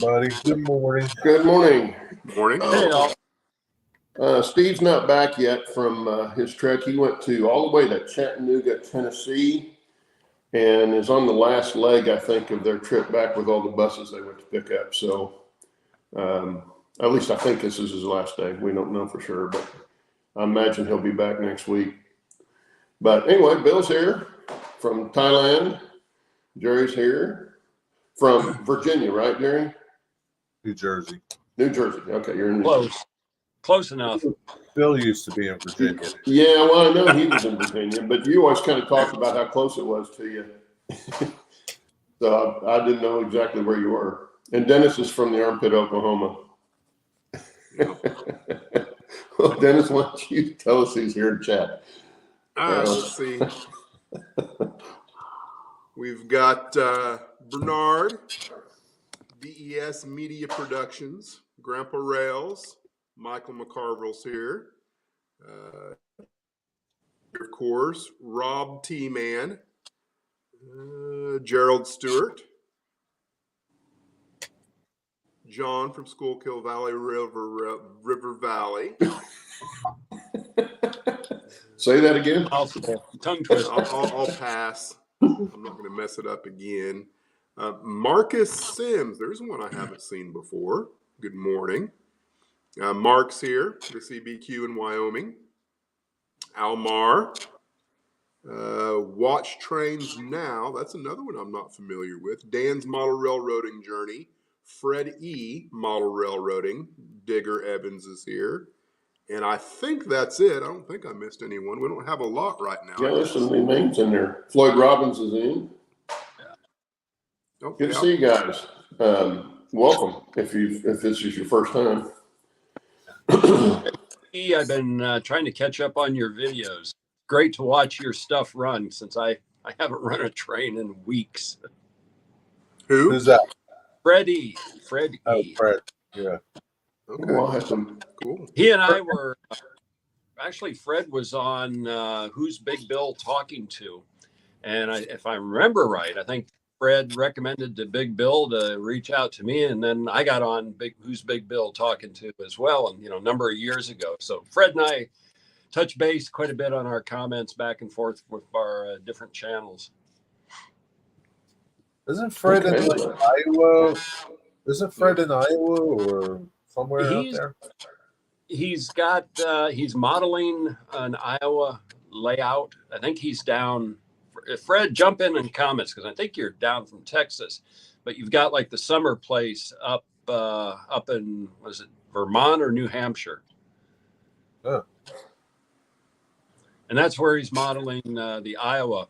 Buddy, good morning. Good morning. Morning. Hey, all. Steve's not back yet from his trek. He went all the way to Chattanooga, Tennessee, and is on the last leg, I think, of their trip back with all the buses they went to pick up. So, at least I think this is his last day. We don't know for sure, but I imagine he'll be back next week. But anyway, Bill's here from Thailand. Jerry's here from Virginia, right, Jerry? New Jersey. New Jersey. Okay, you're in New Jersey. Close enough. Bill used to be in Virginia. Yeah, well, I know he was in Virginia, but you always kind of talked about how close it was to you. So I didn't know exactly where you were. And Dennis is from the armpit, Oklahoma. Well, Dennis, why don't you tell us who's here to chat? Let's see. We've got Bernard, DES Media Productions, Grandpa Rails, Michael McCarville's here. Of course, Rob T-Man, Gerald Stewart, John from Schuylkill Valley River Valley. Say that again. Tongue twister. I'll pass. I'm not going to mess it up again. Marcus Sims. There's one I haven't seen before. Good morning. Mark's here, the CBQ in Wyoming. Almar. Watch Trains Now. That's another one I'm not familiar with. Dan's Model Railroading Journey. Fred E. Model Railroading. Digger Evans is here. And I think that's it. I don't think I missed anyone. We don't have a lot right now. Yeah, there's some new names in there. Floyd Robbins is in. Yeah. Oh, Good to see you guys. Welcome if this is your first time. I've been trying to catch up on your videos. Great to watch your stuff run since I haven't run a train in weeks. Who's that? Fred E. Fred E. Oh, Fred. Yeah. Okay. Well, Cool. He and I were actually, Fred was on Who's Big Bill Talking To? And if I remember right, I think Fred recommended to Big Bill to reach out to me, and then I got on Who's Big Bill Talking To as well, and a number of years ago. So Fred and I touch base quite a bit on our comments back and forth with our different channels. Isn't Fred in Iowa? Isn't Fred in Iowa or somewhere out there? He's modeling an Iowa layout. I think he's down. Fred, jump in and comments because I think you're down from Texas, but you've got like the summer place up in, was it Vermont or New Hampshire? Oh. And that's where he's modeling the Iowa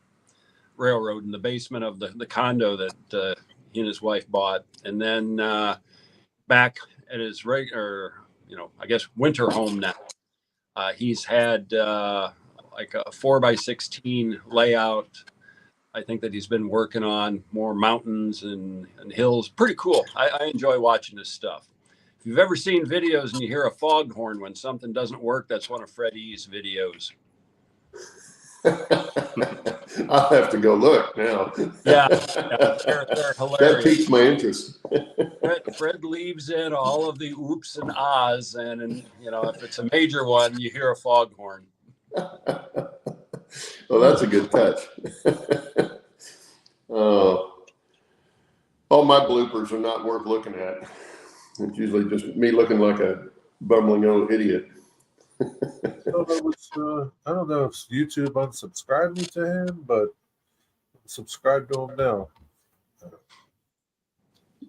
Railroad in the basement of the condo that he and his wife bought. And then back at his regular, I guess winter home now, he's had like a 4x16 layout. I think that he's been working on more mountains and hills. Pretty cool. I enjoy watching this stuff. If you've ever seen videos and you hear a foghorn when something doesn't work, that's one of Fred E.'s videos. I'll have to go look now. Yeah, they're hilarious. That piques my interest. Fred leaves in all of the oops and ahs, and if it's a major one, you hear a foghorn. Well, that's a good touch. All my bloopers are not worth looking at. It's usually just me looking like a bumbling old idiot. I don't know if YouTube unsubscribed me to him, but subscribe to him now.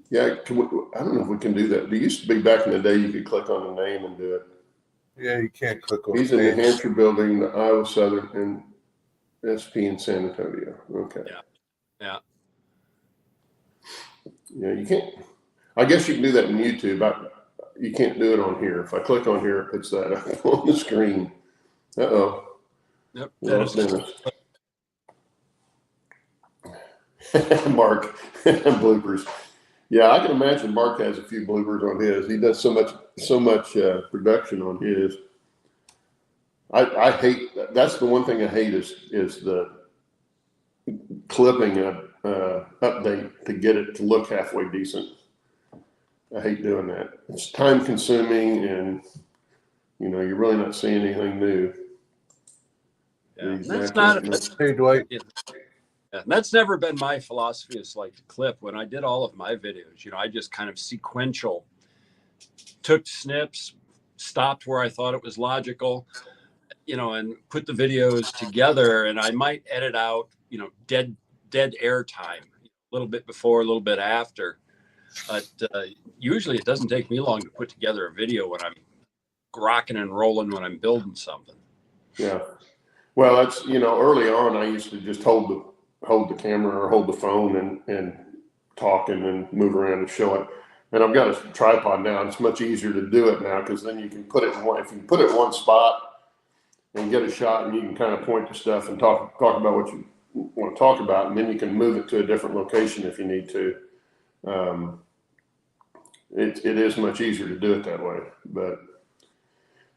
Yeah, I don't know if we can do that. It used to be back in the day you could click on the name and do it. Yeah, you can't click on. He's in the Hampshire building, the Iowa Southern, and SP in San Antonio. Okay. Yeah. Yeah, you can't. I guess you can do that in YouTube. You can't do it on here. If I click on here, it puts that up on the screen. Uh-oh. Yep. Mark, bloopers. Yeah, I can imagine Mark has a few bloopers on his. He does so much production on his. I hate that. That's the one thing I hate is the clipping update to get it to look halfway decent. I hate doing that. It's time consuming, and you're really not seeing anything new. Yeah, Exactly. Hey, Dwight. Yeah, that's never been my philosophy. It's like the clip. When I did all of my videos, I just kind of sequential, took snips, stopped where I thought it was logical, and put the videos together. And I might edit out, dead air time, a little bit before, a little bit after. But usually it doesn't take me long to put together a video when I'm rocking and rolling, when I'm building something. Yeah. Well, that's, early on, I used to just hold the camera or hold the phone and talk and then move around and show it. And I've got a tripod now. It's much easier to do it now because then you can put it if you put it in one spot and get a shot, and you can kind of point to stuff and talk about what you want to talk about, and then you can move it to a different location if you need to. It is much easier to do it that way, but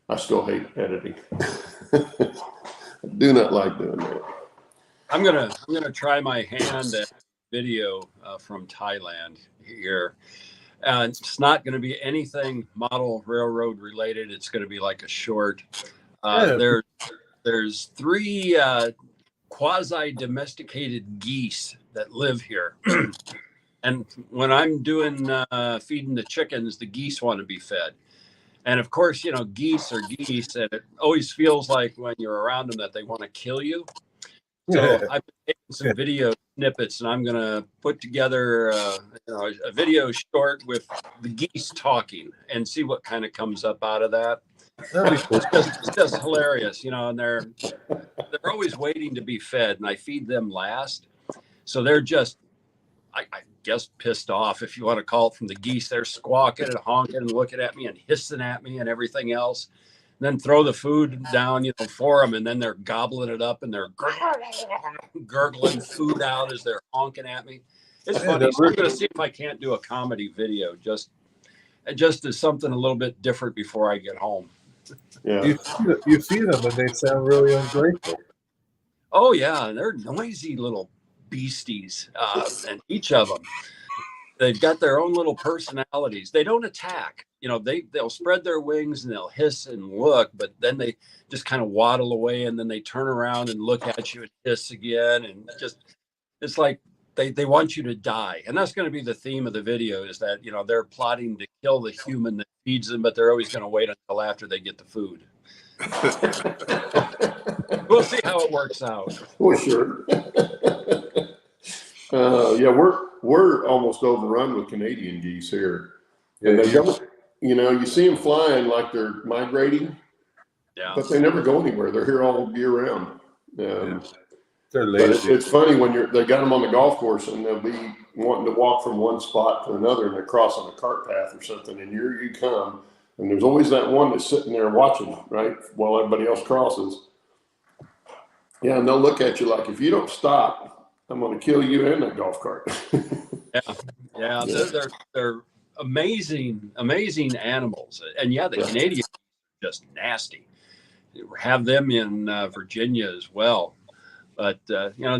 I still hate editing. I do not like doing that. I'm gonna try my hand at video from Thailand here. It's not going to be anything model railroad related. It's going to be like a short. There's 3 quasi-domesticated geese that live here. And when I'm doing feeding the chickens, the geese want to be fed. And of course, geese are geese, and it always feels like when you're around them that they want to kill you. So I've been taking some video snippets, and I'm going to put together a video short with the geese talking and see what kind of comes up out of that. It's just hilarious, and they're always waiting to be fed, and I feed them last. So they're just, I guess, pissed off, if you want to call it, from the geese. They're squawking and honking and looking at me and hissing at me and everything else. Then throw the food down, for them, and then they're gobbling it up and they're gurgling food out as they're honking at me. It's funny. So I'm going to see if I can't do a comedy video just as something a little bit different before I get home. Yeah. You feed them and they sound really ungrateful. Oh yeah, and they're noisy little beasties, and each of them, they've got their own little personalities. They don't attack. They'll spread their wings and they'll hiss and look, but then they just kind of waddle away, and then they turn around and look at you and hiss again, and it's like they want you to die. And that's going to be the theme of the video, is that they're plotting to kill the human that feeds them, but they're always going to wait until after they get the food. We'll see how it works out. Well, sure. Yeah, we're almost overrun with Canadian geese here. And they don't, you see them flying like they're migrating, but they never go anywhere. They're here all year round. They're lazy. But it's funny when they got them on the golf course and they'll be wanting to walk from one spot to another, and they're crossing a cart path or something, and here you come, and there's always that one that's sitting there watching, right, while everybody else crosses. Yeah, and they'll look at you like, if you don't stop, I'm going to kill you and that golf cart. Yeah. They're amazing animals, and the Canadians are just nasty. Have them in Virginia as well, but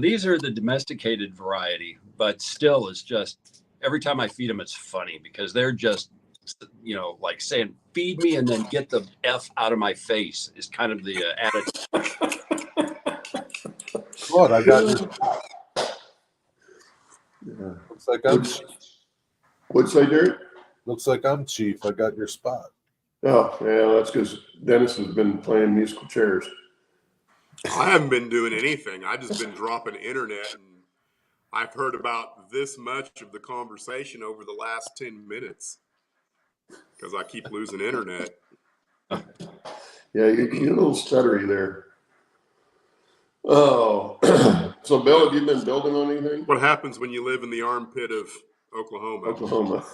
these are the domesticated variety. But still, it's just, every time I feed them, it's funny because they're just like saying, "Feed me and then get the F out of my face," is kind of the attitude. Claude, I got your. Looks like I'm. What'd you say, Derek? Looks like I'm chief. I got your spot. Oh, yeah, that's because Dennis has been playing musical chairs. I haven't been doing anything. I've just been dropping internet, and I've heard about this much of the conversation over the last 10 minutes because I keep losing internet. Yeah, you're a little stuttery there. Oh, so Bill, have you been building on anything? What happens when you live in the armpit of Oklahoma?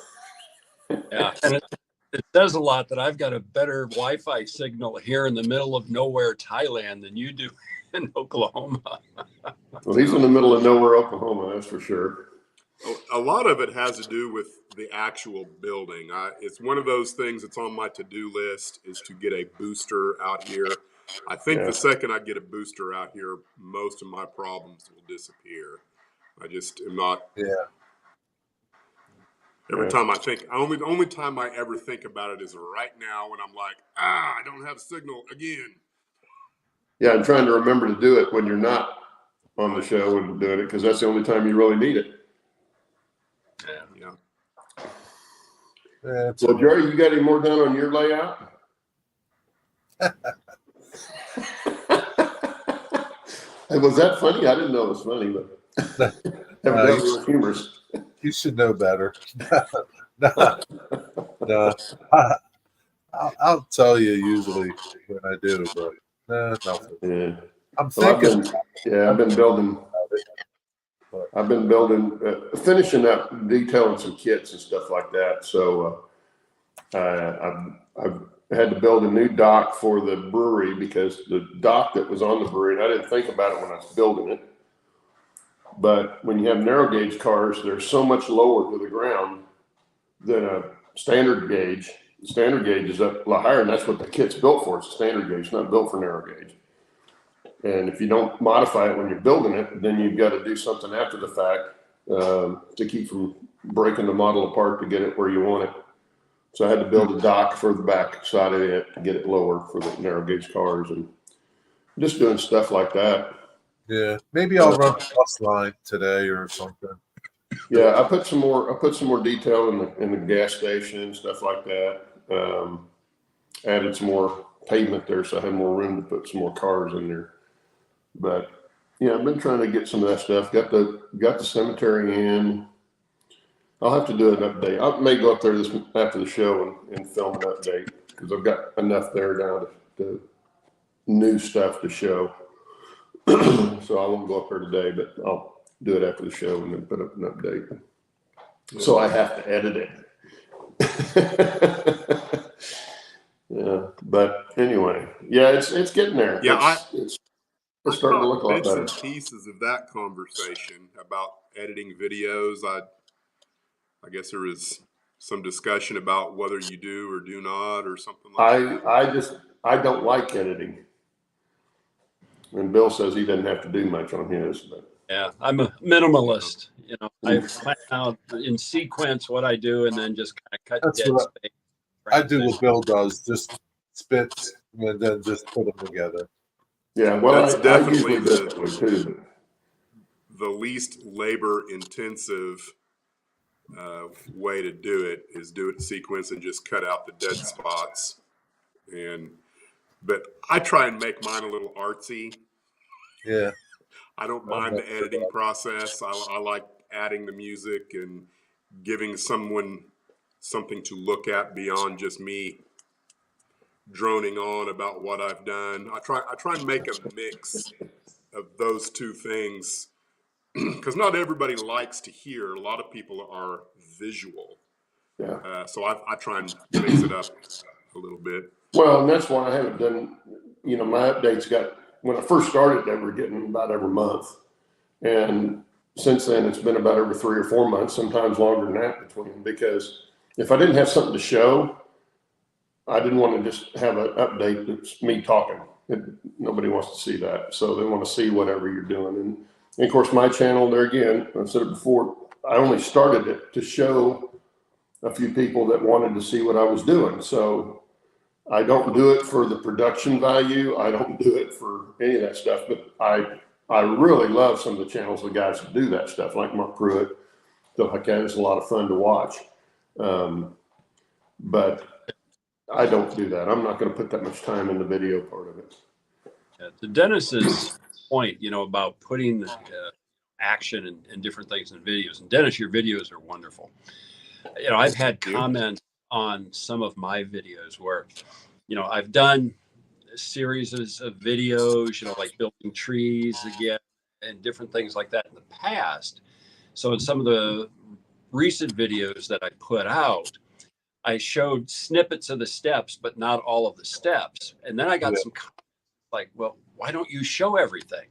Yeah, and it says a lot that I've got a better Wi-Fi signal here in the middle of nowhere, Thailand, than you do in Oklahoma. Well, he's in the middle of nowhere, Oklahoma, that's for sure. A lot of it has to do with the actual building. It's one of those things that's on my to-do list, is to get a booster out here. I think the second I get a booster out here, most of my problems will disappear. I just am not. Yeah. Every time I think, only time I ever think about it is right now when I'm like, I don't have signal again. Yeah, I'm trying to remember to do it when you're not on the show and doing it, because that's the only time you really need it. Yeah. So, Jerry, you got any more done on your layout? Was that funny? I didn't know it was funny, but evidently it was humorous. You should know better. No. I'll tell you usually when I do, but nothing. Yeah. I'm Well, thinking. I've been building, finishing up, detailing some kits and stuff like that. So I've had to build a new dock for the brewery, because the dock that was on the brewery, and I didn't think about it when I was building it, but when you have narrow gauge cars, they're so much lower to the ground than a standard gauge. The standard gauge is up a lot higher, and that's what the kit's built for. It's a standard gauge, not built for narrow gauge. And if you don't modify it when you're building it, then you've got to do something after the fact to keep from breaking the model apart to get it where you want it. So I had to build a dock for the back side of it to get it lower for the narrow gauge cars, and just doing stuff like that. Yeah, maybe I'll run the bus line today or something. Yeah, I put some more detail in the gas station and stuff like that. Added some more pavement there, so I had more room to put some more cars in there. But yeah, I've been trying to get some of that stuff. Got the cemetery in. I'll have to do an update. I may go up there after the show and film an update, because I've got enough there now to new stuff to show. So I won't go up there today, but I'll do it after the show and then put up an update. So I have to edit it. Yeah, but anyway, yeah, it's getting there. Yeah, it's starting to look a lot better. Bits and pieces of that conversation about editing videos. I guess there was some discussion about whether you do or do not, or something like that. I don't like editing. And Bill says he doesn't have to do much on his, but Yeah, I'm a minimalist. I plan out in sequence what I do, and then just kind of cut That's dead what space. I do what Bill does, just spits and then just put them together. yeah, well, That's definitely the least labor intensive way to do it is do it in sequence and just cut out the dead spots. But I try and make mine a little artsy. Yeah. I don't mind the editing process. I like adding the music and giving someone something to look at beyond just me droning on about what I've done. I try and make a mix of those two things, because not everybody likes to hear. A lot of people are visual. Yeah. So I try and mix it up a little bit. Well, and that's why I haven't done, my updates when I first started, they were getting about every month. And since then, it's been about every 3 or 4 months, sometimes longer than that between, because if I didn't have something to show, I didn't want to just have an update that's me talking. Nobody wants to see that. So they want to see whatever you're doing. And of course, my channel there again, I said it before, I only started it to show a few people that wanted to see what I was doing. So I don't do it for the production value. I don't do it for any of that stuff, but I really love some of the channels, the guys that do that stuff, like Mark Pruitt, stuff like that. It's a lot of fun to watch. But I don't do that. I'm not going to put that much time in the video part of it. To Dennis's point, about putting action and different things in videos. And Dennis, your videos are wonderful. I've had comments on some of my videos where, I've done a series of videos, like building trees again and different things like that in the past. So in some of the recent videos that I put out, I showed snippets of the steps, but not all of the steps. And then I got some comments like, well, why don't you show everything?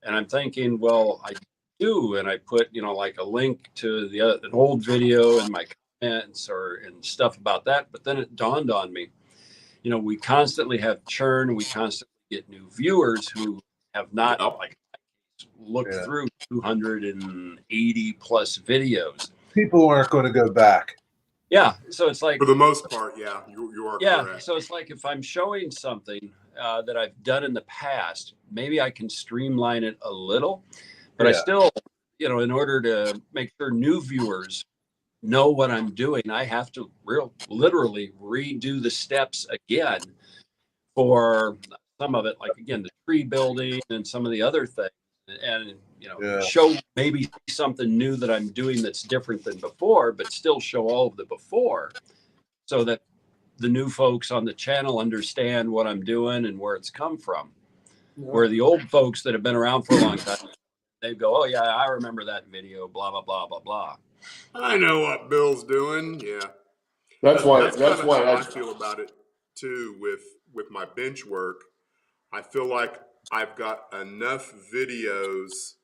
And I'm thinking, well, I do. And I put, like a link to an old video and my comments and stuff about that. But then it dawned on me, we constantly have churn, and we constantly get new viewers who have not looked through 280 plus videos. people aren't going to go back. Yeah. So it's like, For the most part, yeah, you are yeah. correct. So it's like if I'm showing something that I've done in the past, maybe I can streamline it a little, but I Yeah. still, in order to make sure new viewers know what I'm doing, I have to literally redo the steps again for some of it, like again, the tree building and some of the other things, and Yeah. show maybe something new that I'm doing that's different than before, but still show all of the before, so that the new folks on the channel understand what I'm doing and where it's come from. Where the old folks that have been around for a long time, they go, "Oh yeah, I remember that video." Blah blah blah blah blah. I know what Bill's doing. Yeah, That's why how I feel about it too. With my bench work, I feel like I've got enough videos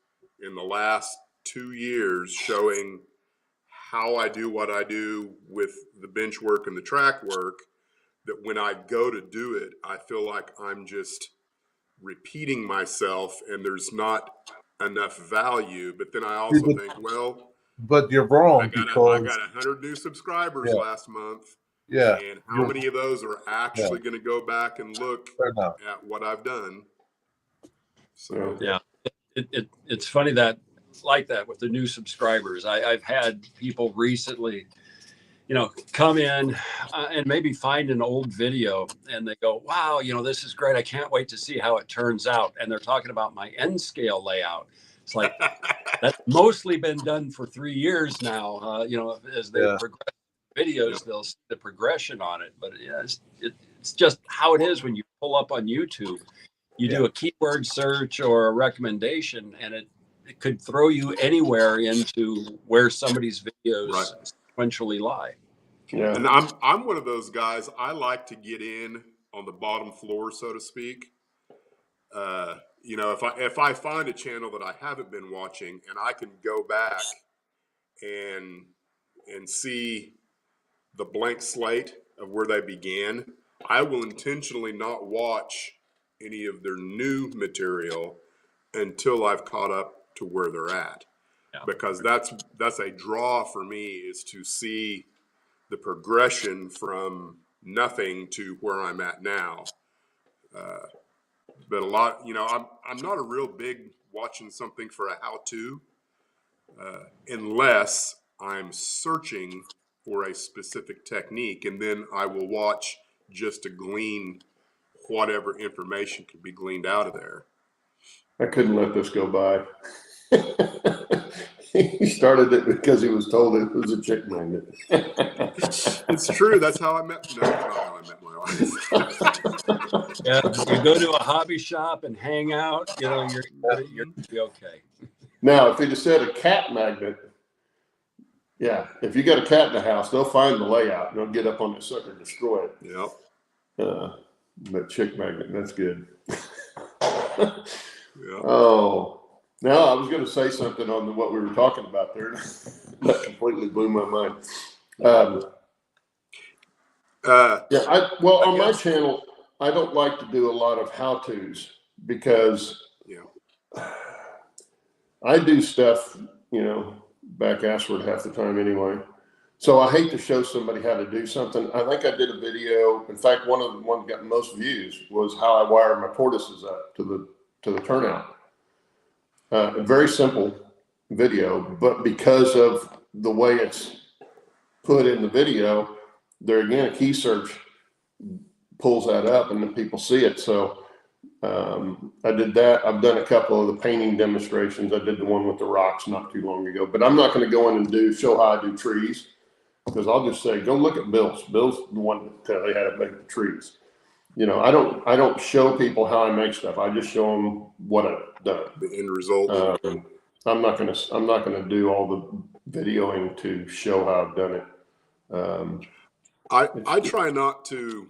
in the last 2 years showing how I do what I do with the bench work and the track work, that when I go to do it, I feel like I'm just repeating myself and there's not enough value. But then I also think, well, But you're wrong I because got 100 new subscribers yeah, last month. yeah, And how many of those are actually going to go back and look they're not. at what I've done? So Yeah, it's funny that like that with the new subscribers. I've had people recently, come in and maybe find an old video and they go, "Wow, this is great. I can't wait to see how it turns out." And they're talking about my N scale layout. It's like that's mostly been done for 3 years now. As they progress videos, they'll see the progression on it. But yeah, it's just how it is when you pull up on YouTube. You do a keyword search or a recommendation, and it could throw you anywhere into where somebody's videos sequentially lie. Yeah. And I'm one of those guys. I like to get in on the bottom floor, so to speak. If I find a channel that I haven't been watching and I can go back and see the blank slate of where they began, I will intentionally not watch any of their new material until I've caught up to where they're at. Yeah. Because that's a draw for me, is to see the progression from nothing to where I'm at now. But a lot, I'm not a real big watching something for a how-to unless I'm searching for a specific technique, and then I will watch just to glean whatever information can be gleaned out of there. I couldn't let this go by. He started it because he was told it was a chick magnet. It's true. That's how I met. No, that's not how I met my wife. Yeah, you go to a hobby shop and hang out. You're be okay. Now, if he just said a cat magnet, yeah, if you got a cat in the house, they'll find the layout and they'll get up on the sucker and destroy it. Yep. But chick magnet, that's good. Yep. Oh. Now, I was going to say something on what we were talking about there. That completely blew my mind. On my channel, I don't like to do a lot of how-tos because I do stuff, back assward half the time anyway. So I hate to show somebody how to do something. I think I did a video. In fact, one of the ones that got most views was how I wired my tortoises up to the turnout. A very simple video, but because of the way it's put in the video, there again, a key search pulls that up and then people see it. So I did that. I've done a couple of the painting demonstrations. I did the one with the rocks not too long ago, but I'm not going to go in and show how I do trees, because I'll just say, go look at Bill's. Bill's the one that tell you how to make the trees. I don't show people how I make stuff. I just show them what I've done. The end result. I'm not gonna do all the videoing to show how I've done it. I try not to.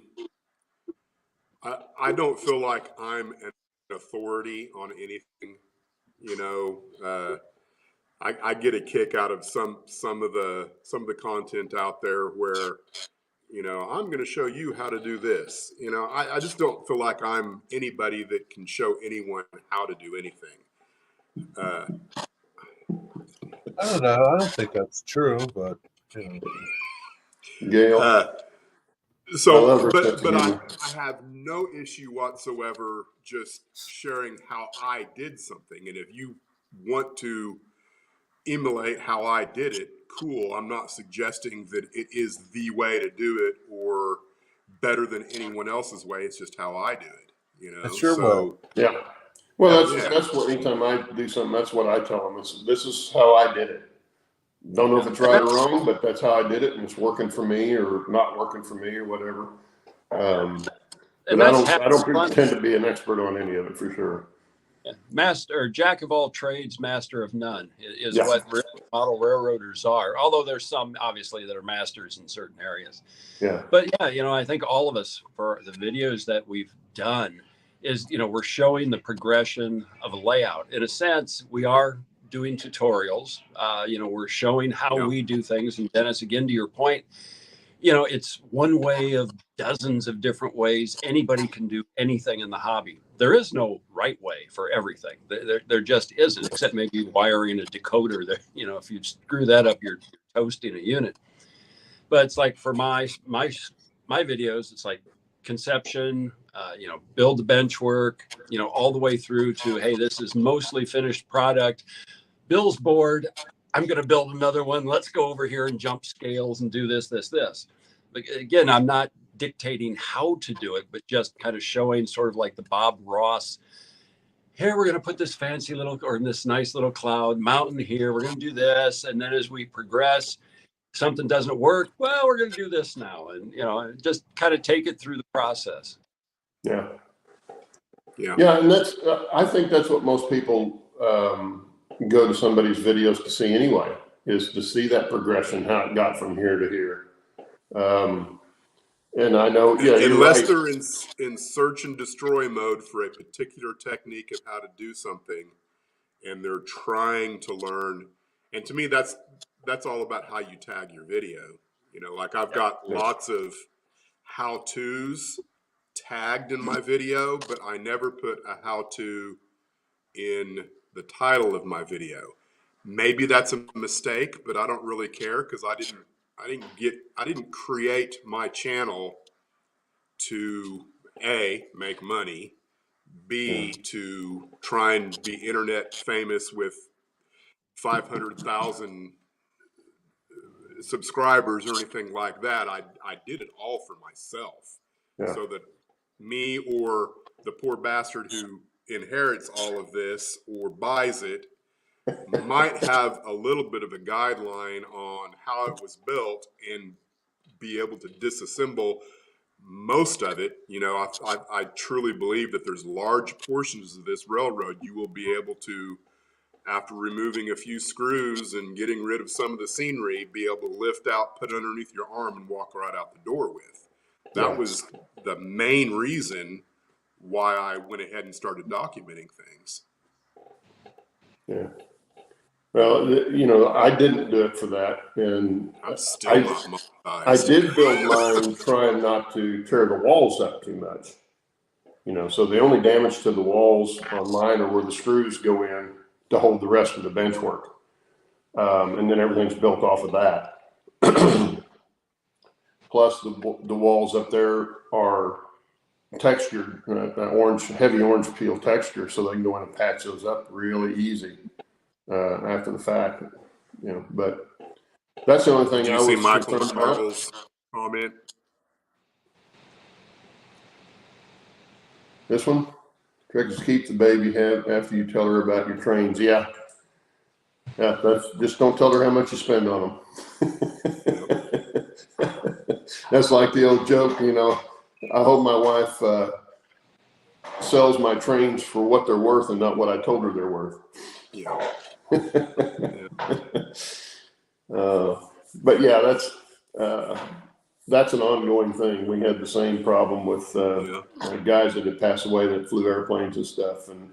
I don't feel like I'm an authority on anything. I get a kick out of some of the content out there where, I'm going to show you how to do this. I just don't feel like I'm anybody that can show anyone how to do anything. I don't know. I don't think that's true, but you know. Gail, I So, love her but sense of but I, humor. I have no issue whatsoever just sharing how I did something. And if you want to emulate how I did it, cool. I'm not suggesting that it is the way to do it or better than anyone else's way. It's just how I do it, you know? That's your way. Yeah. Well, Yeah. that's what anytime I do something, that's what I tell them. This is how I did it. Don't know if it's right or wrong, but that's how I did it, and it's working for me or not working for me or whatever. But I don't pretend to be an expert on any of it for sure. Master, jack of all trades, master of none is Yeah. what model railroaders are. Although there's some obviously that are masters in certain areas. Yeah. But yeah, you know, I think all of us, for the videos that we've done, is, you know, we're showing the progression of a layout. In a sense, we are doing tutorials. You know, we're showing how we do things. And Dennis, again, to your point, you know, it's one way of dozens of different ways. Anybody can do anything in the hobby. There is no right way for everything. There just isn't, except maybe wiring a decoder. That, you know, if you screw that up, you're toasting a unit. But it's like for my videos, it's like conception, you know, build the bench work, you know, all the way through to, hey, this is mostly finished product. Bill's board. I'm going to build another one. Let's go over here and jump scales and do this. But again, I'm not dictating how to do it, but just kind of showing sort of like the Bob Ross. Here, we're going to put this fancy little, or this nice little cloud mountain here. We're going to do this. And then as we progress, something doesn't work. Well, we're going to do this now. And, you know, just kind of take it through the process. Yeah. Yeah. Yeah. And that's, I think that's what most people go to somebody's videos to see anyway, is to see that progression, how it got from here to here. And I know, unless they're in search and destroy mode for a particular technique of how to do something, and they're trying to learn. And to me, that's all about how you tag your video. You know, like I've got lots of how-tos tagged in my video, but I never put a how-to in the title of my video. Maybe that's a mistake, but I don't really care because I didn't create my channel to A, make money, B, to try and be internet famous with 500,000 subscribers or anything like that. I did it all for myself, so that me or the poor bastard who inherits all of this or buys it might have a little bit of a guideline on how it was built and be able to disassemble most of it. You know, I truly believe that there's large portions of this railroad you will be able to, after removing a few screws and getting rid of some of the scenery, be able to lift out, put it underneath your arm, and walk right out the door with. That was the main reason why I went ahead and started documenting things. Yeah. Well, you know, I didn't do it for that, and I'm still not I did build mine trying not to tear the walls up too much. You know, so the only damage to the walls on mine are where the screws go in to hold the rest of the bench work, and then everything's built off of that. Plus, the walls up there are textured, heavy orange peel texture, so they can go in and patch those up really easy after the fact. You know, but that's the only thing. Did you see Michael McCardle's comment? This one? Tricks keep the baby after you tell her about your trains. Yeah. That's just don't tell her how much you spend on them. That's like the old joke, you know. I hope my wife sells my trains for what they're worth and not what I told her they're worth. Yeah. But yeah, that's an ongoing thing. We had the same problem with guys that had passed away that flew airplanes and stuff, and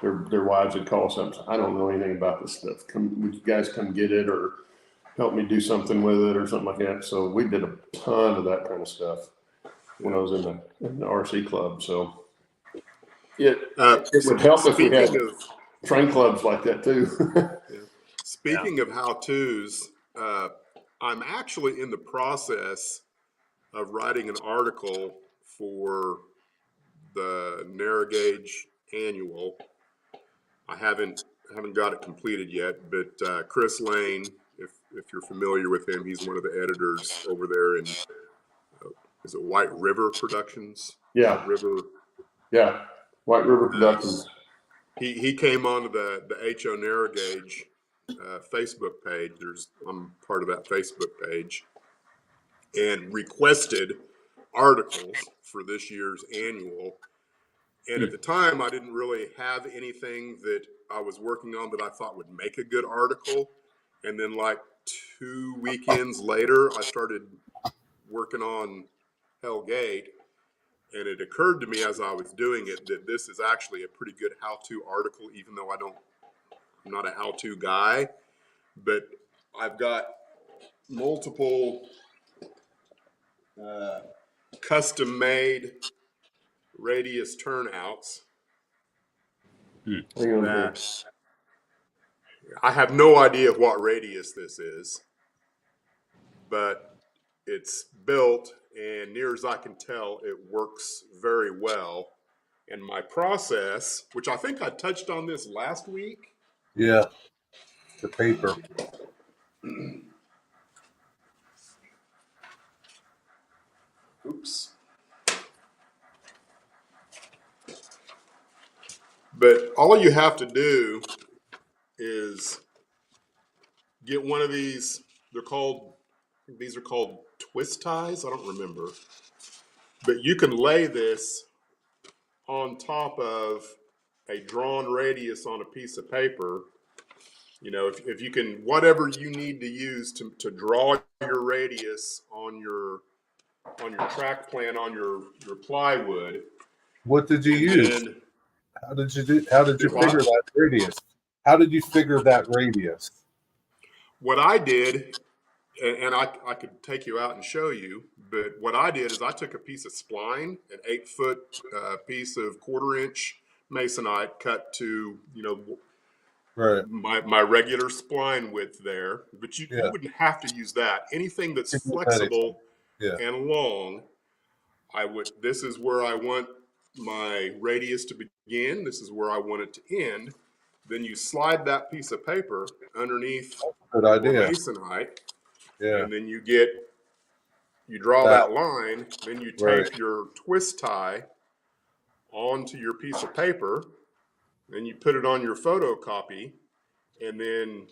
their wives would call something. I don't know anything about this stuff. Would you guys come get it or help me do something with it or something like that? So we did a ton of that kind of stuff when I was in the RC club. So it would help if we had train clubs like that too. Speaking of how-tos, I'm actually in the process of writing an article for the narrow gauge annual. I haven't got it completed yet, but Chris Lane, if you're familiar with him, he's one of the editors over there in is it White River Productions? Yeah. White River. Yeah. White River Productions. He came onto the HO narrow gauge Facebook page. I'm part of that Facebook page, and requested articles for this year's annual. And at the time, I didn't really have anything that I was working on that I thought would make a good article. And then like 2 weekends later, I started working on Hell Gate. And it occurred to me as I was doing it that this is actually a pretty good how-to article, even though I'm not a how-to guy. But I've got multiple custom-made radius turnouts that I have no idea what radius this is, but it's built, and near as I can tell, it works very well. And my process, which I think I touched on this last week. Yeah, the paper. Oops. But all you have to do is get one of these. These are called twist ties. I don't remember. But you can lay this on top of a drawn radius on a piece of paper. You know, if you can, whatever you need to use to draw your radius on your track plan on your plywood. What did you use? How did you figure that radius? How did you figure that radius? What I did, and I could take you out and show you, but what I did is I took a piece of spline, an 8-foot piece of 1/4-inch masonite cut to, right, my regular spline width there. But you wouldn't have to use that. Anything that's flexible and long, this is where I want my radius to begin. This is where I want it to end. Then you slide that piece of paper underneath good idea. masonite. Yeah. And then you draw that line, then you tape your twist tie onto your piece of paper, then you put it on your photocopy, and then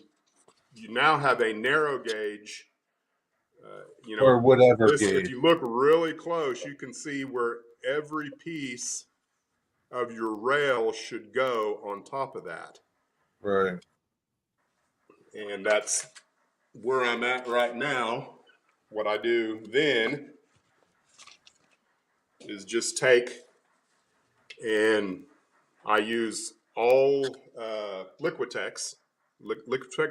you now have a narrow gauge, or whatever gauge. If you look really close, you can see where every piece of your rail should go on top of that. Right. And that's where I'm at right now. What I do then is just take and I use all Liquitex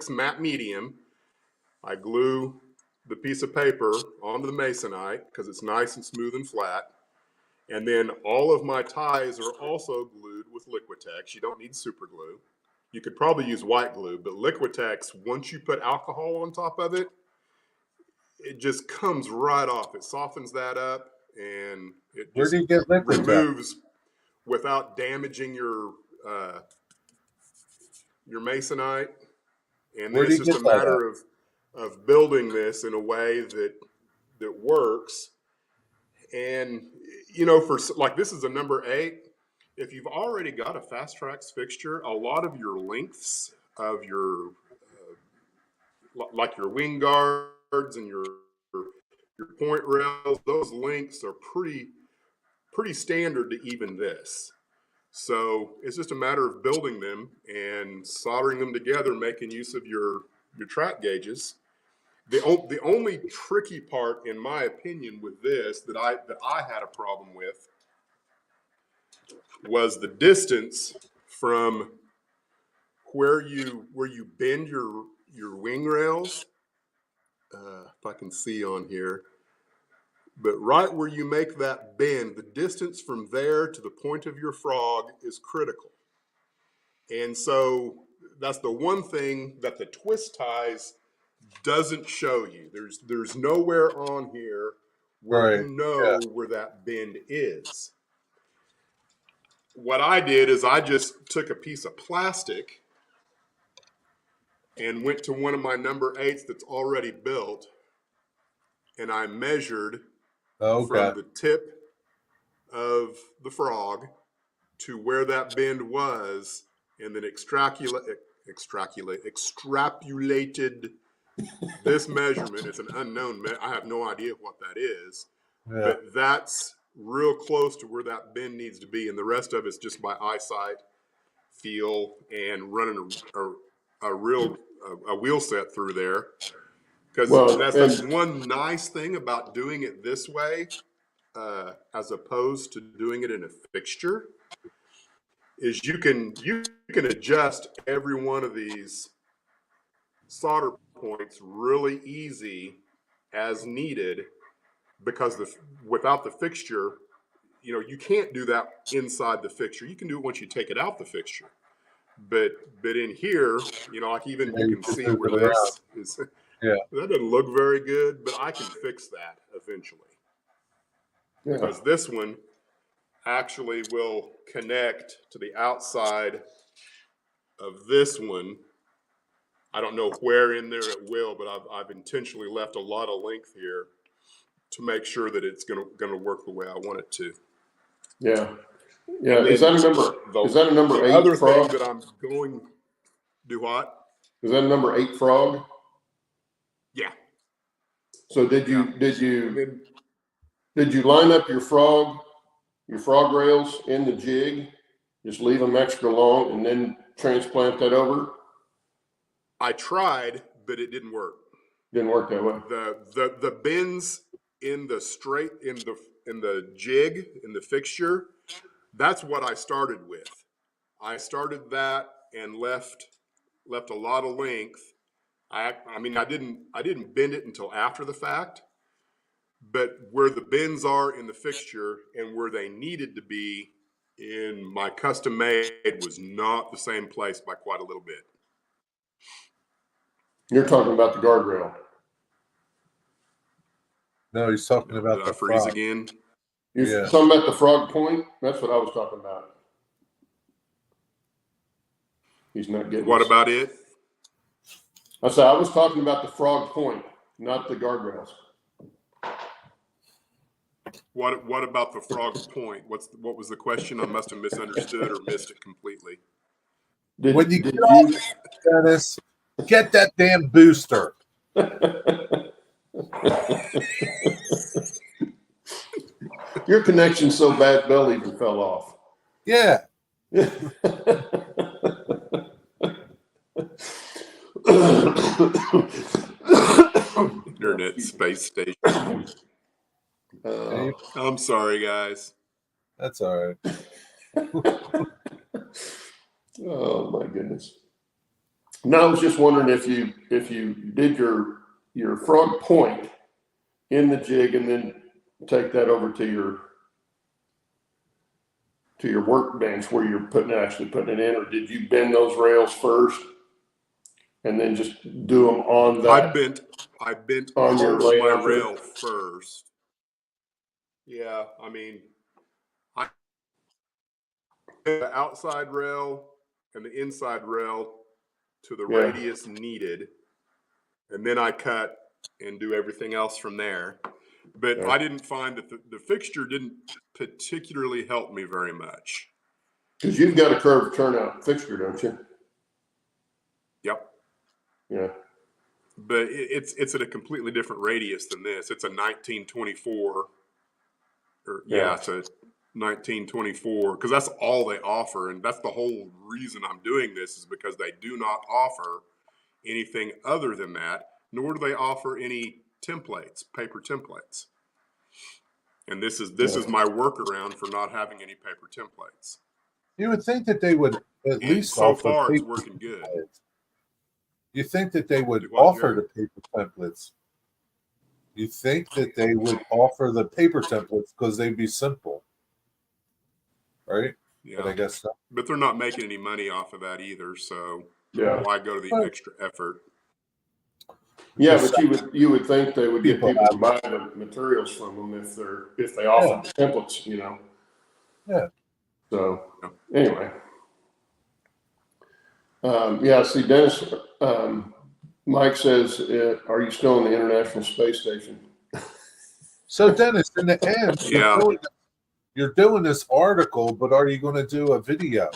matte medium. I glue the piece of paper onto the masonite because it's nice and smooth and flat. And then all of my ties are also glued with Liquitex. You don't need super glue. You could probably use white glue, but Liquitex, once you put alcohol on top of it, it just comes right off. It softens that up, and it Where just do you get Liquitex? removes without damaging your masonite. And then it's just a matter of building this in a way that works. And for like this is a number 8. If you've already got a Fast Tracks fixture, a lot of your lengths of your like your wing guards and your point rails, those lengths are pretty standard to even this. So it's just a matter of building them and soldering them together, making use of your track gauges. The only tricky part, in my opinion, with this that I had a problem with was the distance from where you bend your wing rails. If I can see on here, but right where you make that bend, the distance from there to the point of your frog is critical. And so that's the one thing that the twist ties doesn't show you. There's nowhere on here where Right. you know where that bend is. What I did is I just took a piece of plastic and went to one of my number 8s that's already built, and I measured from the tip of the frog to where that bend was, and then extrapolated this measurement. It's an unknown. I have no idea what that is, but that's real close to where that bend needs to be, and the rest of it's just by eyesight, feel, and running a wheel set through there. Because that's one nice thing about doing it this way, as opposed to doing it in a fixture, is you can adjust every one of these solder points really easy as needed, because without the fixture, you can't do that inside the fixture. You can do it once you take it out the fixture, but in here, like even you can see where this is. Yeah, that doesn't look very good, but I can fix that eventually, because this one actually will connect to the outside of this one. I don't know where in there it will, but I've intentionally left a lot of length here to make sure that it's gonna work the way I want it to. Yeah. Is that a number 8 other frog? thing that I'm going do what? Is that a number 8 frog? Yeah. So did you line up your frog rails in the jig, just leave them extra long, and then transplant that over? I tried, but it didn't work. Didn't work that way. The bends in the jig, in the fixture, that's what I started with. I started that and left a lot of length. I didn't bend it until after the fact, but where the bends are in the fixture and where they needed to be in my custom made was not the same place by quite a little bit. You're talking about the guardrail. No, he's talking about the freeze frog. again. You're talking about the frog point? That's what I was talking about. He's not getting What about it? I said I was talking about the frog point, not the guardrails. What about the frog point? What was the question? I must have misunderstood or missed it completely. When you get off, Dennis, get that damn booster. Your connection's so bad, Bell even fell off. Yeah. Internet space station. I'm sorry, guys. That's all right. Oh my goodness. Now I was just wondering if you did your frog point in the jig and then take that over to your workbench where you're actually putting it in, or did you bend those rails first and then just do them on that? I bent on your my rail first. Yeah, I mean, the outside rail and the inside rail to the radius needed, and then I cut and do everything else from there. But I didn't find that the fixture didn't particularly help me very much. Because you've got a curved turnout fixture, don't you? Yep. Yeah. But it's at a completely different radius than this. It's a 1924. It's a 1924, because that's all they offer, and that's the whole reason I'm doing this, is because they do not offer anything other than that, nor do they offer any templates, paper templates. And this is my workaround for not having any paper templates. You would think that they would at least so offer far it's paper working good. templates. You think that they would offer the paper templates? You think that they would offer the paper templates because they'd be simple, right? Yeah, but I guess so. But they're not making any money off of that either. So Yeah. Why go to the extra effort? Yeah, Just but you would think they would get people to have- buy the materials from them if they offered the templates, you know. Yeah. So anyway, yeah. See, Dennis, Mike says, "Are you still in the International Space Station?" So Dennis, in the end, Yeah. you're doing this article, but are you going to do a video?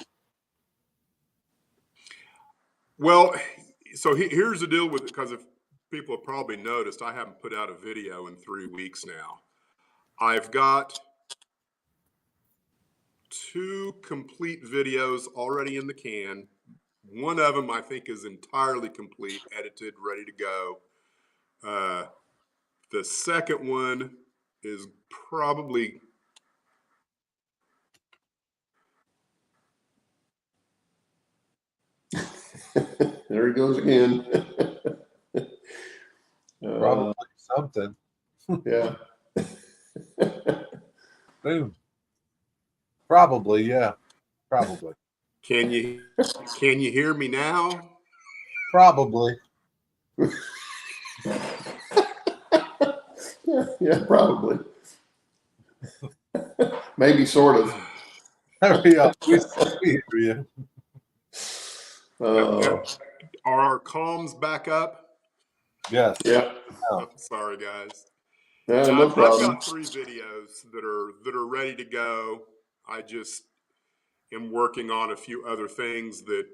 Well, so here's the deal with it, because if people have probably noticed, I haven't put out a video in 3 weeks now. I've got 2 complete videos already in the can. One of them I think is entirely complete, edited, ready to go. The second one is probably There he goes again. Probably something. Yeah. Boom. Probably, yeah. Probably. Can you hear me now? Probably. Yeah, probably. Maybe sort of. Hurry up. We hear you. Are our comms back up? Yes. Yeah. Oh, sorry, guys. Yeah, Now, no I've problem. got 3 videos that are ready to go. I just am working on a few other things that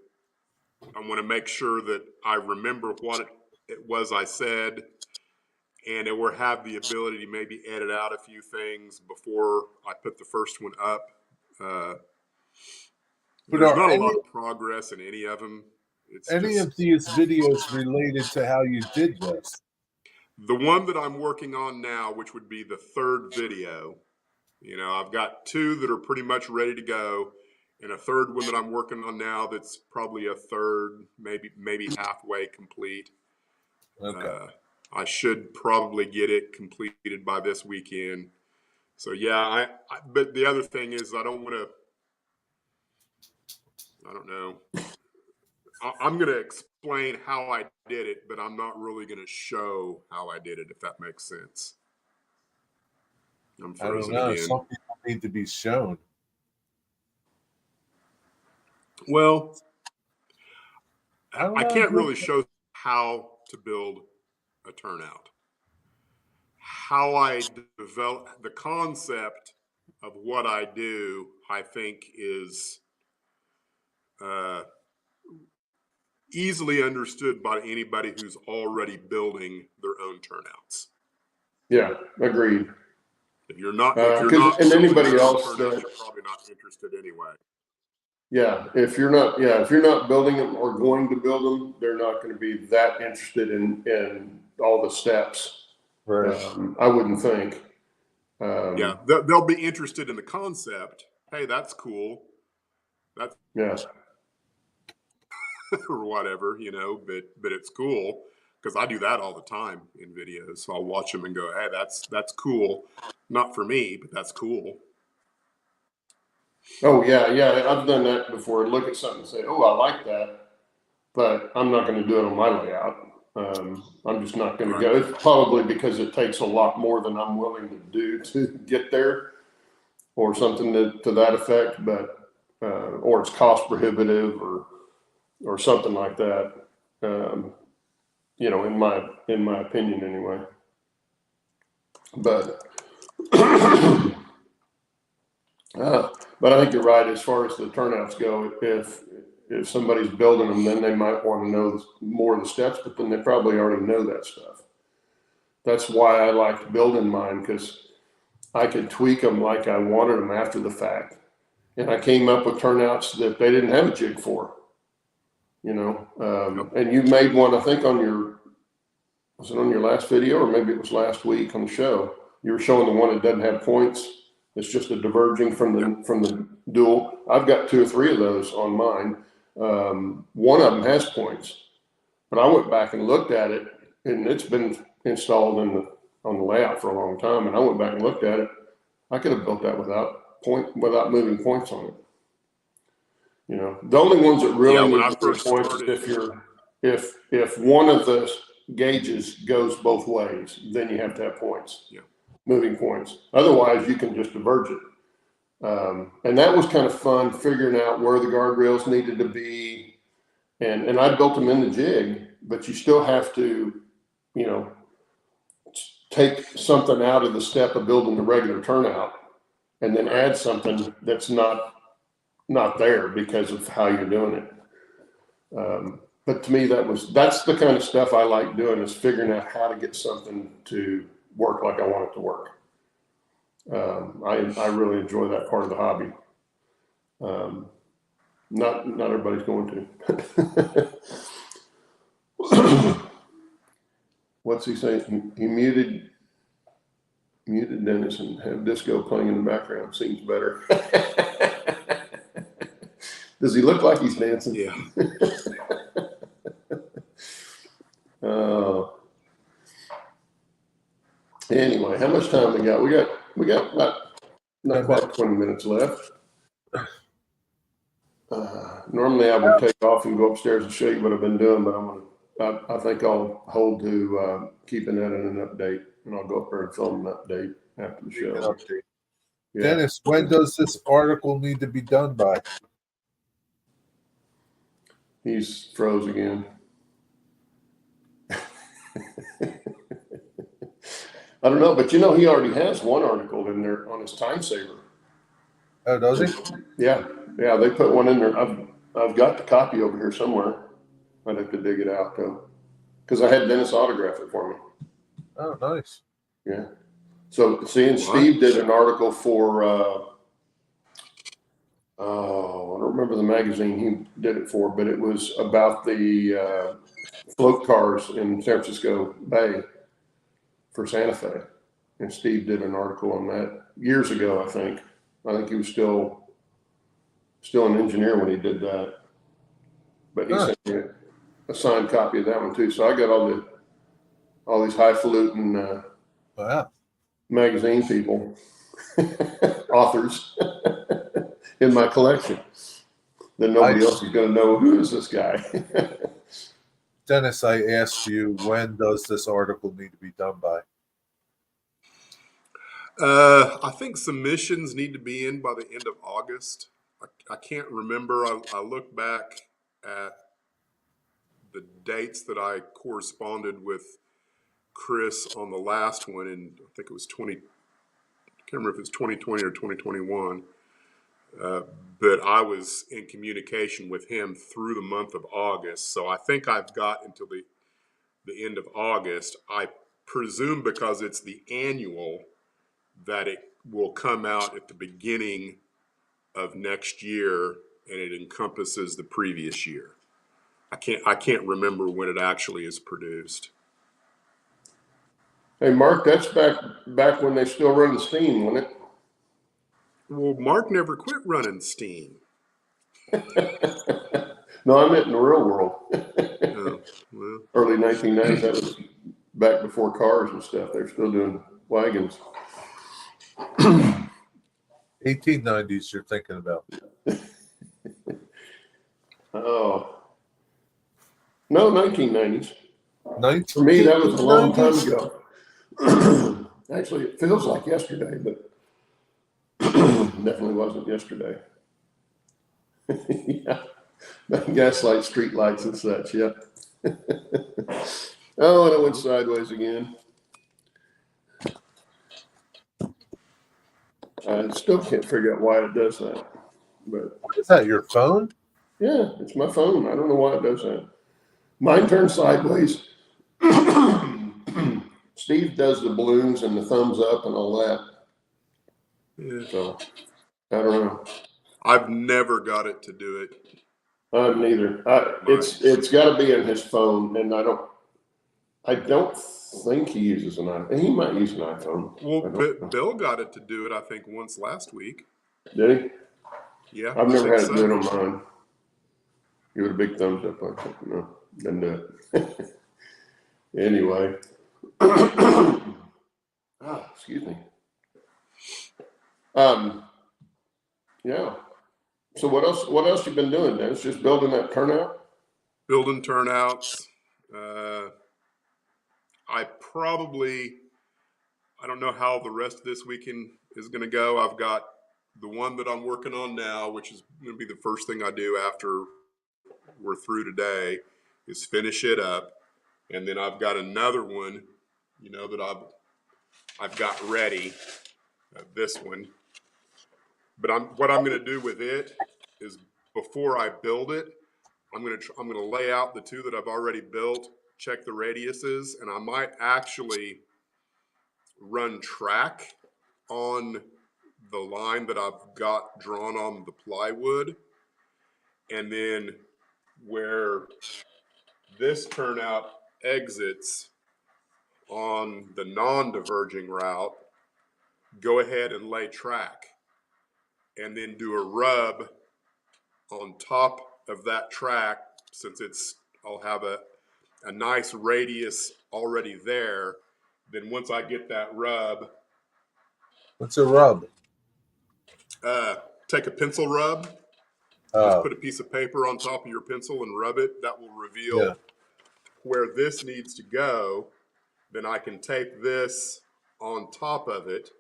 I want to make sure that I remember what it was I said, and it will have the ability to maybe edit out a few things before I put the first one up. But There's are not a any- lot of progress in any of them. It's Any just of these videos related to how you did this? the one that I'm working on now, which would be the 3rd video. You know, I've got 2 that are pretty much ready to go, and a 3rd one that I'm working on now that's probably a third, maybe halfway complete. Okay. I should probably get it completed by this weekend. So yeah, but the other thing is I don't know. I'm going to explain how I did it, but I'm not really going to show how I did it, if that makes sense. I'm I don't frozen know. again. Some people need to be shown. Well, don't I know. can't really show how to build a turnout. How I develop the concept of what I do, I think is easily understood by anybody who's already building their own turnouts. Yeah, agreed. If you're not And building anybody your own else turnout, that- you're probably not interested anyway. Yeah, if you're not building them or going to build them, they're not going to be that interested in all the steps. Right. I wouldn't think. Yeah, they'll be interested in the concept. Hey, that's cool. That's Yeah. or whatever, you know. But it's cool because I do that all the time in videos. So I'll watch them and go, hey, that's cool. Not for me, but that's cool. Oh yeah. I've done that before. Look at something and say, "Oh, I like that," but I'm not going to do it on my layout. I'm just not going to go. It's probably because it takes a lot more than I'm willing to do to get there, or something to that effect. But or it's cost prohibitive, or something like that. You know, in my opinion, anyway. But but I think you're right as far as the turnouts go. If somebody's building them, then they might want to know more of the steps, but then they probably already know that stuff. That's why I liked building mine, because I could tweak them like I wanted them after the fact. And I came up with turnouts that they didn't have a jig for, you know. And you made one, I think, was it on your last video, or maybe it was last week on the show? You were showing the one that doesn't have points. It's just a diverging from the dual. I've got 2 or 3 of those on mine. One of them has points, but I went back and looked at it, and it's been installed on the layout for a long time. And I went back and looked at it. I could have built that without moving points on it. You know, the only ones that really when need I to get first points started- is if one of the gauges goes both ways, then you have to have points. Yeah. Moving points. Otherwise, you can just diverge it. And that was kind of fun, figuring out where the guardrails needed to be. And I built them in the jig, but you still have to, you know, take something out of the step of building the regular turnout and then add something that's not there because of how you're doing it. But to me, that's the kind of stuff I like doing, is figuring out how to get something to work like I want it to work. I really enjoy that part of the hobby. Not everybody's going to. What's he saying? He muted Dennis and have disco playing in the background. Seems better. Does he look like he's dancing? Yeah. Anyway, how much time we got? We got about not quite 20 minutes left. Normally I would take off and go upstairs and show you what I've been doing, but I think I'll hold to keeping that in an update, and I'll go up there and film an update after the show. Yeah. Dennis, when does this article need to be done by? He's froze again. I don't know, but you know, he already has one article in there on his time saver. Oh, does he? Yeah, they put one in there. I've got the copy over here somewhere. I'd have to dig it out though, because I had Dennis autograph it for me. Oh, nice. Yeah. So, see, and Steve did an article for, I don't remember the magazine he did it for, but it was about the float cars in San Francisco Bay for Santa Fe. And Steve did an article on that years ago, I think. I think he was still an engineer when he did that. But he sent me a signed copy of that one too. So I got all these highfalutin Wow. magazine people, authors in my collection. Then nobody else is going to know, who is this guy? Dennis, I asked you, when does this article need to be done by? I think submissions need to be in by the end of August. I can't remember. I look back at the dates that I corresponded with Chris on the last one, and I think it was I can't remember if it was 2020 or 2021. But I was in communication with him through the month of August. So I think I've got until the end of August. I presume because it's the annual that it will come out at the beginning of next year, and it encompasses the previous year. I can't remember when it actually is produced. Hey, Mark, that's back when they still run the steam, wasn't it? Well, Mark never quit running steam. No, I meant in the real world. Oh, well. Early 1990s, that was back before cars and stuff. They're still doing wagons. 1890s you're thinking about. Oh. No, 1990s. 1990s? For me, that was a long time ago. Actually, it feels like yesterday, but definitely wasn't yesterday. Yeah. Gaslight, street lights and such, yeah. Oh, and it went sideways again. I still can't figure out why it does that. But Is that your phone? yeah, it's my phone. I don't know why it does that. Mine turns sideways. Steve does the balloons and the thumbs up and all that. Yeah. So I don't know. I've never got it to do it. Neither. It's got to be in his phone, and I don't think he uses an iPhone. He might use an iPhone. Well, Bill got it to do it, I think, once last week. Did he? Yeah. I've never had it so. do it on mine. Give it a big thumbs up. I think. No, didn't do it. Anyway. Excuse me. Yeah. So what else you been doing, Dennis? Just building that turnout? Building turnouts. I don't know how the rest of this weekend is going to go. I've got the one that I'm working on now, which is going to be the first thing I do after we're through today, is finish it up. And then I've got another one, that I've got ready, this one. But what I'm going to do with it is, before I build it, I'm going to lay out the two that I've already built, check the radiuses, and I might actually run track on the line that I've got drawn on the plywood. And then where this turnout exits on the non-diverging route, go ahead and lay track, and then do a rub on top of that track, since I'll have a nice radius already there. Then once I get that rub. What's a rub? Take a pencil rub, just put a piece of paper on top of your pencil and rub it. That will reveal where this needs to go. Then I can tape this on top of it,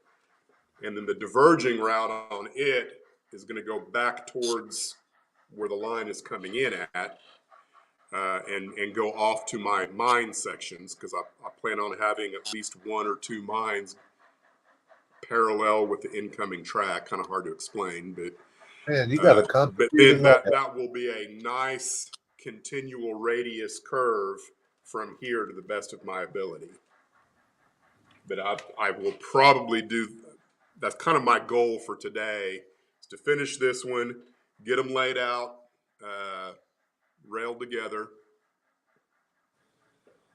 and then the diverging route on it is going to go back towards where the line is coming in at, and go off to my mine sections, because I plan on having at least one or two mines parallel with the incoming track. Kind of hard to explain, but man, you got to come. But then that will be a nice continual radius curve from here to the best of my ability. But I will probably do. That's kind of my goal for today, is to finish this one, get them laid out, railed together.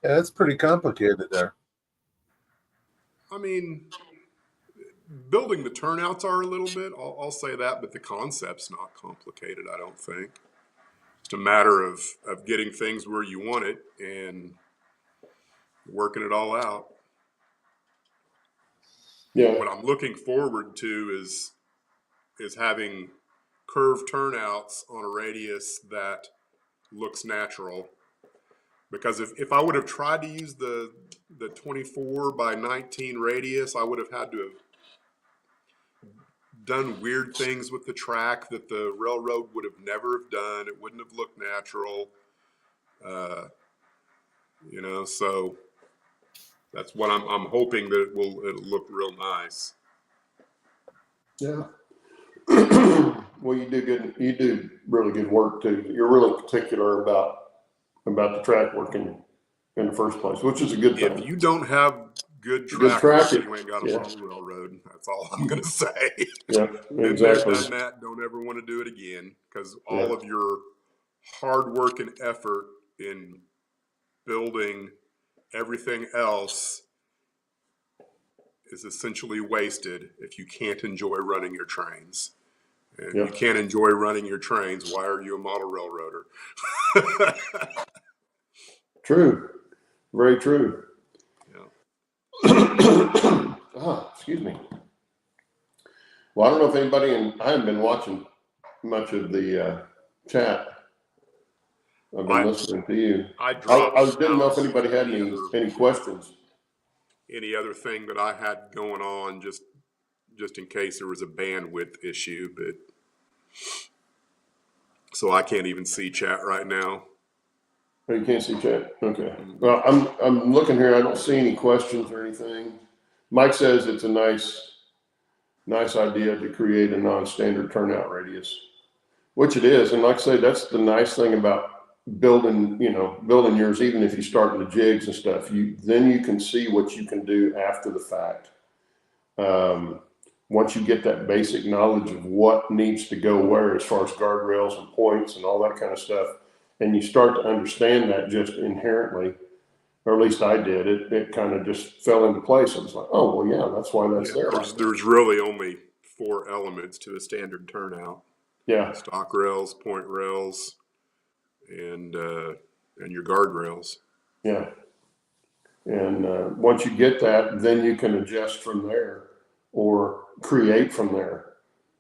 Yeah, that's pretty complicated there. I mean, building the turnouts are a little bit, I'll say that, but the concept's not complicated, I don't think. It's a matter of getting things where you want it and working it all out. Yeah. What I'm looking forward to is having curved turnouts on a radius that looks natural. Because if I would have tried to use the 24 by 19 radius, I would have had to have done weird things with the track that the railroad would have never have done. It wouldn't have looked natural. So that's what I'm hoping, that it'll look real nice. Yeah. Well, you do good. You do really good work too. You're really particular about the track working in the first place, which is a good thing. If you don't have good track, you ain't got a model railroad. That's all I'm going to say. Yeah, Been there, done that. Don't ever want to do it again, because all of your hard work and effort in building everything else is essentially wasted if you can't enjoy running your trains. And you can't enjoy running your trains, why are you a model railroader? True. Very true. Yeah. Excuse me. Well, I don't know if anybody, I haven't been watching much of the chat. I've been listening to you. I didn't know if anybody had any questions. Any other thing that I had going on, just in case there was a bandwidth issue, but so I can't even see chat right now. Oh, you can't see chat? Okay. Well, I'm looking here. I don't see any questions or anything. Mike says it's a nice idea to create a non-standard turnout radius, which it is. And like I say, that's the nice thing about building yours. Even if you start the jigs and stuff, then you can see what you can do after the fact. Once you get that basic knowledge of what needs to go where, as far as guardrails and points and all that kind of stuff, and you start to understand that just inherently, or at least I did, it kind of just fell into place. It was like, oh, well, yeah, that's why that's there. There's really only 4 elements to a standard turnout. Yeah. Stock rails, point rails, and your guardrails. Yeah. And once you get that, then you can adjust from there or create from there.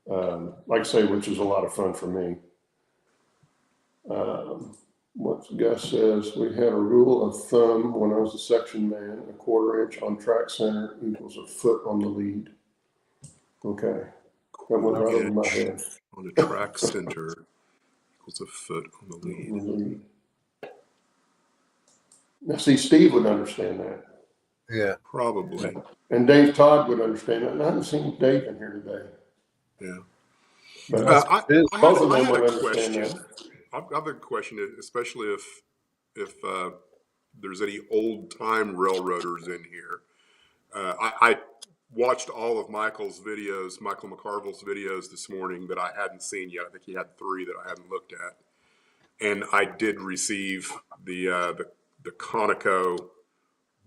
Like I say, which is a lot of fun for me. What Gus says, we had a rule of thumb when I was a section man, a 1/4 inch on track center equals a foot on the lead. Okay. That went right over my head. On a track center equals a foot on the lead. Now, see, Steve would understand that. Yeah. Probably. And Dave Todd would understand that. And I haven't seen Dave in here today. Yeah. But I had would a understand question. I've got a question, especially if there's any old time railroaders in here. I watched all of Michael McCarville's videos this morning that I hadn't seen yet. I think he had 3 that I hadn't looked at, and I did receive the Conoco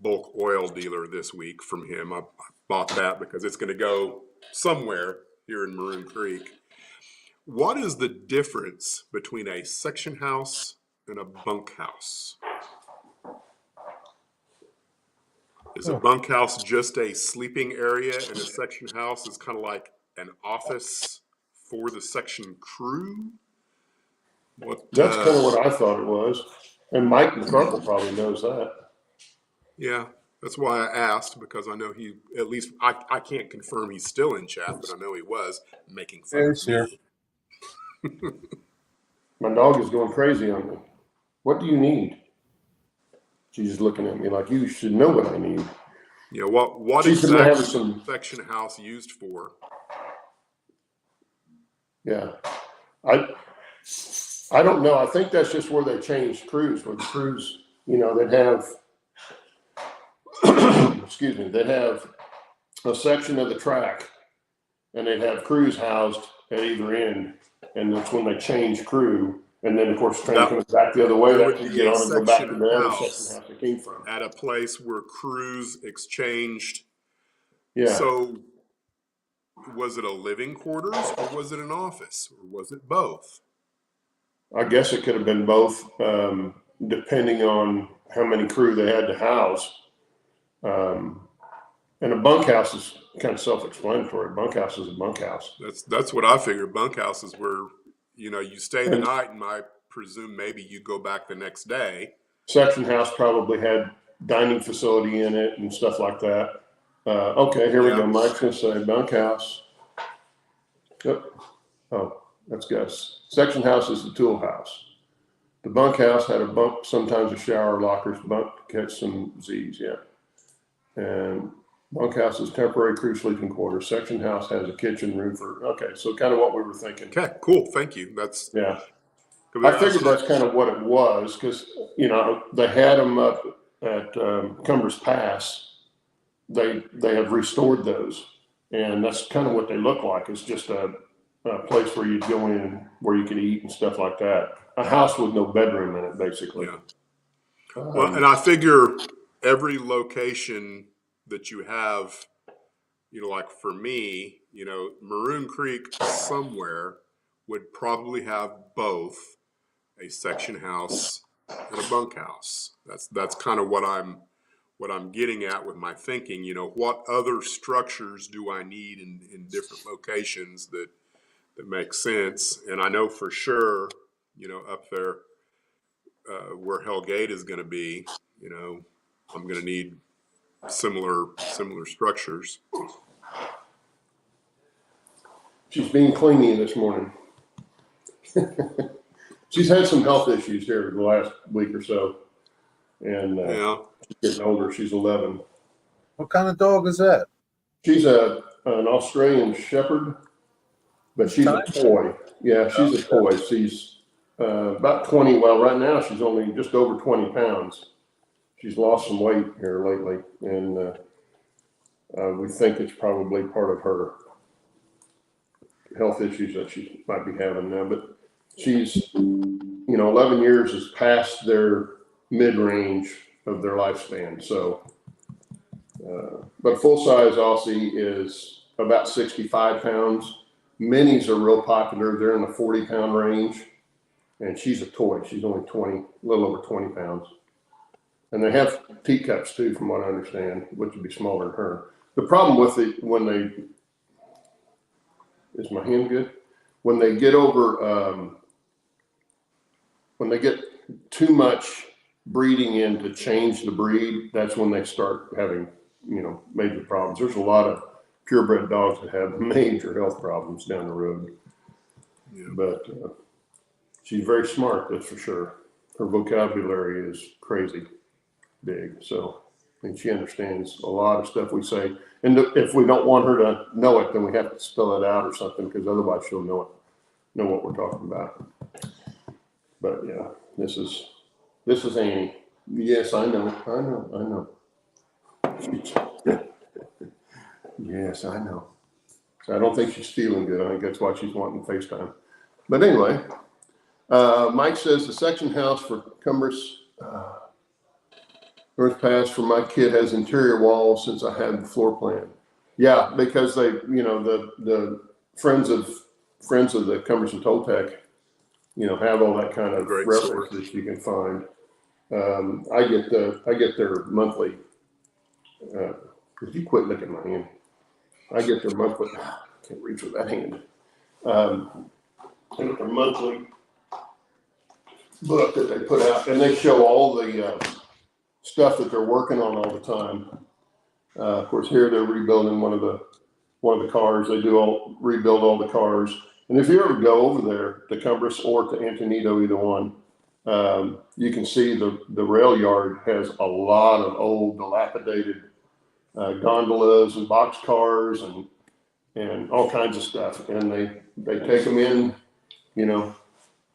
bulk oil dealer this week from him. I bought that because it's going to go somewhere here in Maroon Creek. What is the difference between a section house and a bunkhouse? Is a bunkhouse just a sleeping area, and a section house is kind of like an office for the section crew? That's kind of what I thought it was. And Mike McCarville probably knows that. Yeah, that's why I asked, because I know he, at least, I can't confirm he's still in chat, but I know he was making fun of me. Here. My dog is going crazy on me. What do you need? She's looking at me like, you should know what I need. Yeah, what She's exactly is a section house used for? Yeah. I don't know. I think that's just where they changed crews, where the crews, they'd have, excuse me, they'd have a section of the track and they'd have crews housed at either end. And that's when they change crew. And then, of course, the train comes back the other way. That you get on and go back to the other section house it came from. At a place where crews exchanged. Yeah. So was it a living quarters, or was it an office, or was it both? I guess it could have been both, depending on how many crew they had to house. And a bunkhouse is kind of self-explanatory. Bunkhouse is a bunkhouse. That's what I figured. Bunkhouse is where, you stay the night, and I presume maybe you go back the next day. Section house probably had dining facility in it and stuff like that. Okay, here we go. Mike's going to say bunkhouse. Yep. Oh, that's Gus. Section house is the tool house. The bunkhouse had a bunk, sometimes a shower, lockers, bunk to catch some Z's, yeah. And bunkhouse is temporary crew sleeping quarters. Section house has a kitchen, room for, okay, so kind of what we were thinking. Okay, cool. Thank you. Yeah. I figured that's kind of what it was because, they had them up at Cumbers Pass. They have restored those. And that's kind of what they look like. It's just a place where you'd go in where you could eat and stuff like that. A house with no bedroom in it, basically. Yeah. Well, and I figure every location that you have, like for me, Maroon Creek somewhere would probably have both a section house and a bunkhouse. That's kind of what I'm getting at with my thinking. What other structures do I need in different locations that make sense? And I know for sure, up there where Hellgate is going to be, I'm going to need similar structures. She's being clingy this morning. She's had some health issues here the last week or so. And she's getting older. She's 11. What kind of dog is that? She's an Australian Shepherd, but she's a toy. Yeah, she's a toy. She's about 20. Well, right now she's only just over 20 pounds. She's lost some weight here lately, and we think it's probably part of her health issues that she might be having now. But she's, 11 years is past their mid-range of their lifespan. So, but full-size Aussie is about 65 pounds. Minis are real popular. They're in the 40-pound range, and she's a toy. She's only a little over 20 pounds. And they have teacups too, from what I understand, which would be smaller than her. The problem with it Is my hand good? When they get over, when they get too much breeding in to change the breed, that's when they start having, major problems. There's a lot of purebred dogs that have major health problems down the road. Yeah. But she's very smart, that's for sure. Her vocabulary is crazy big. So, and she understands a lot of stuff we say. And if we don't want her to know it, then we have to spell it out or something, because otherwise she'll know what we're talking about. But yeah, this is Annie. Yes, I know. Yes, I know. So I don't think she's feeling good. I think that's why she's wanting FaceTime. But anyway, Mike says the section house for Cumbers North Pass for my kid has interior walls since I had the floor plan. Yeah, because they, the friends of the Cumbers and Toltec, have all that kind of Great reference that you can find. I get their monthly. Could you quit licking my hand? I get their monthly. I can't reach with that hand. I get their monthly book that they put out, and they show all the stuff that they're working on all the time. Of course, here they're rebuilding one of the cars. They rebuild all the cars. And if you ever go over there to Cumbres or to Antonito, either one, you can see the rail yard has a lot of old dilapidated gondolas and box cars and all kinds of stuff. And they take them in,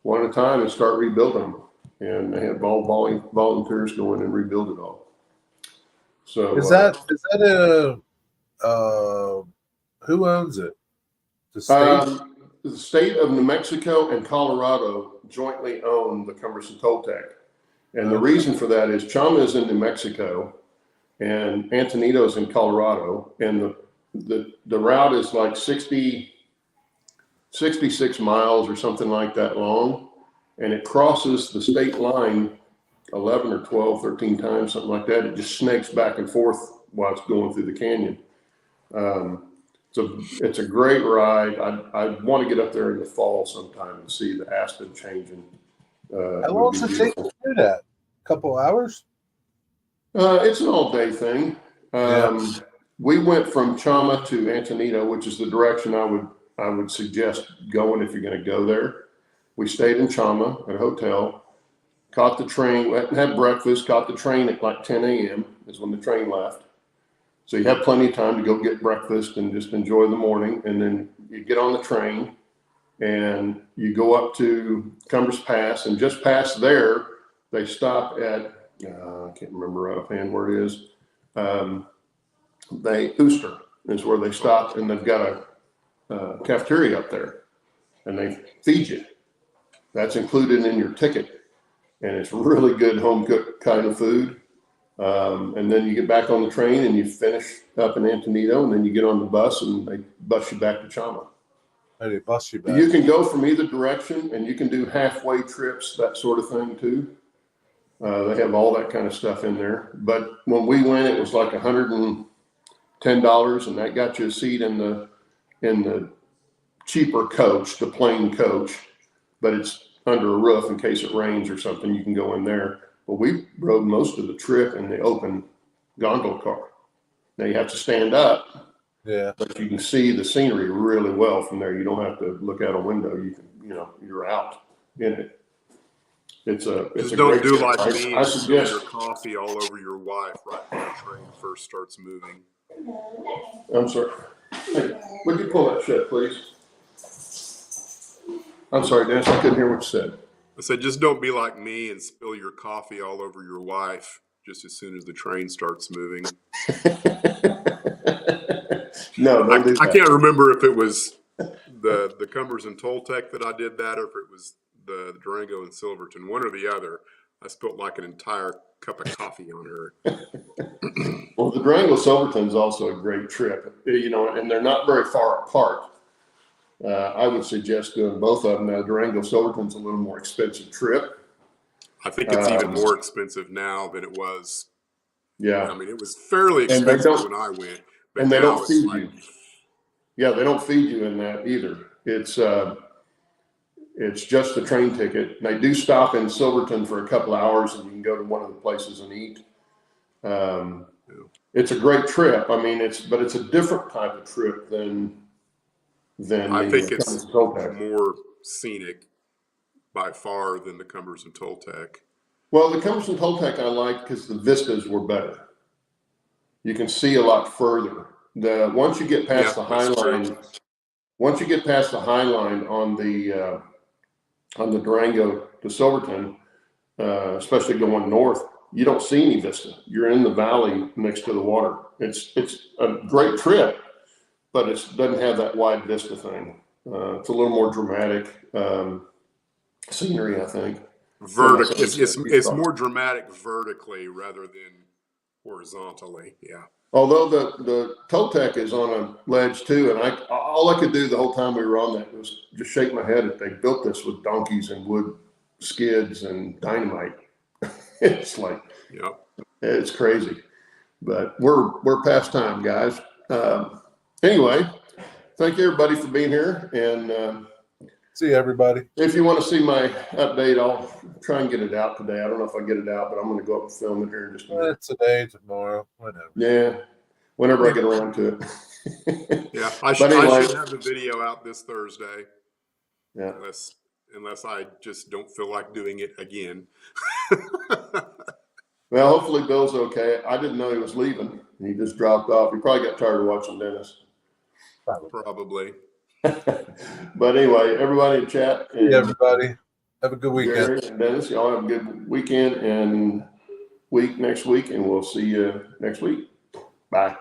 one at a time and start rebuilding them. And they have all volunteers go in and rebuild it all. So is that who owns it? The state? The state of New Mexico and Colorado jointly own the Cumbres and Toltec. And the reason for that is Chama is in New Mexico and Antonito is in Colorado. And the route is like 66 miles or something like that long. And it crosses the state line 11 or 12, 13 times, something like that. It just snakes back and forth while it's going through the canyon. So it's a great ride. I want to get up there in the fall sometime and see the aspen changing. How long does it take to do that? A couple hours? It's an all-day thing. We went from Chama to Antonito, which is the direction I would suggest going if you're going to go there. We stayed in Chama at a hotel, caught the train, had breakfast, caught the train at like 10 a.m. is when the train left. So you have plenty of time to go get breakfast and just enjoy the morning. And then you get on the train and you go up to Cumbres Pass, and just past there, they stop at, I can't remember right offhand where it is. Oster is where they stop, and they've got a cafeteria up there and they feed you. That's included in your ticket. And it's really good home cooked kind of food. And then you get back on the train and you finish up in Antonito, and then you get on the bus and they bus you back to Chama. Oh, they bus you back. You can go from either direction, and you can do halfway trips, that sort of thing too. They have all that kind of stuff in there. But when we went, it was like $110, and that got you a seat in the cheaper coach, the plain coach, but it's under a roof in case it rains or something. You can go in there. But we rode most of the trip in the open gondola car. Now you have to stand up, but you can see the scenery really well from there. You don't have to look out a window. You can, you're out in it. It's a don't great do trip. like me. I suggest your coffee all over your wife right when the train first starts moving. I'm sorry. Hey, would you pull that shut, please? I'm sorry, Dennis. I couldn't hear what you said. I said, just don't be like me and spill your coffee all over your wife just as soon as the train starts moving. No, don't do that. I can't remember if it was the Cumbers and Toltec that I did that, or if it was the Durango and Silverton, one or the other. I spilled like an entire cup of coffee on her. Well, the Durango Silverton is also a great trip, and they're not very far apart. I would suggest doing both of them. Now, Durango Silverton's a little more expensive trip. I think it's even more expensive now than it was. Yeah. I mean, it was fairly expensive when I went. But and they now don't feed like, you. Yeah, they don't feed you in that either. It's just a train ticket. They do stop in Silverton for a couple hours, and you can go to one of the places and eat. It's a great trip. I mean, but it's a different type of trip than I think the it's Cumberland Toltec. more scenic by far than the Cumberland Toltec. Well, the Cumberland Toltec I like because the vistas were better. You can see a lot further. Once you get past the High Line, once you get past the High Line on the Durango to Silverton, especially going north, you don't see any vista. You're in the valley next to the water. It's a great trip, but it doesn't have that wide vista thing. It's a little more dramatic scenery, I think. It's more dramatic vertically rather than horizontally. Yeah. Although the Toltec is on a ledge too, and all I could do the whole time we were on that was just shake my head that they built this with donkeys and wood skids and dynamite. It's like, it's crazy, but we're past time, guys. Anyway, thank you everybody for being here, and see everybody. if you want to see my update, I'll try and get it out today. I don't know if I get it out, but I'm going to go up and film it here in just a minute. Today, tomorrow, whenever. Yeah, whenever I get around to it. Yeah, I should have the video out this Thursday. Yeah. Unless I just don't feel like doing it again. Well, hopefully Bill's okay. I didn't know he was leaving. He just dropped off. He probably got tired of watching Dennis. Probably. But anyway, everybody in chat. Yeah, everybody. Have a good weekend. Gary and Dennis, y'all have a good weekend and next week, and we'll see you next week. Bye.